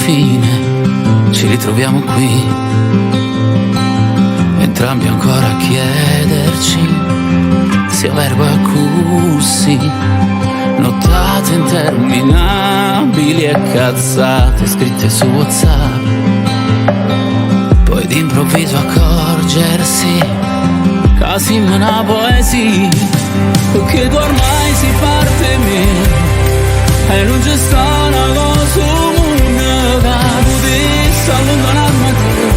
fine ci ritroviamo qui, entrambi ancora a chiederci sia verbo e accussi, nottate interminabili e cazzate scritte su WhatsApp, poi d'improvviso accorgersi quasi una poesia, che ormai si parte me e non c'è sta una cosa comune che potesse allontanarmi a te.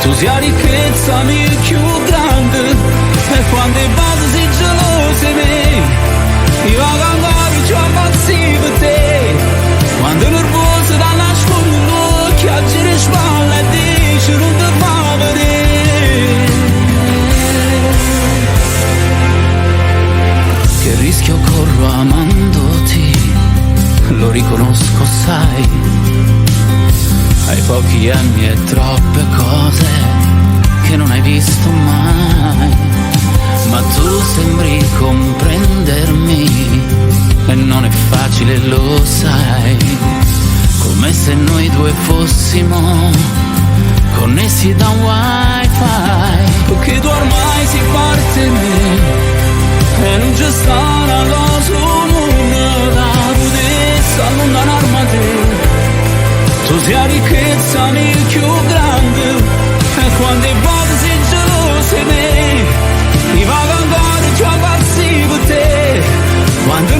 Tu sia ricchezza mia più grande e quando i basi si gelosi me io vado ancora più ammazzi per te. Quando nervoso da nascondo l'occhio a girare spalle e dice non ti fa vedere. Che rischio corro amandoti, lo riconosco sai, hai pochi anni e troppe cose che non hai visto mai, ma tu sembri comprendermi e non è facile, lo sai, come se noi due fossimo connessi da un wifi, che tu ormai si parte me e non c'è sta una cosa comune da potesse allontanarmi a te. Tu sia ricchezza mia più grande e quando i basi si gelosi me io vado ancora più ammazzi per te. Quando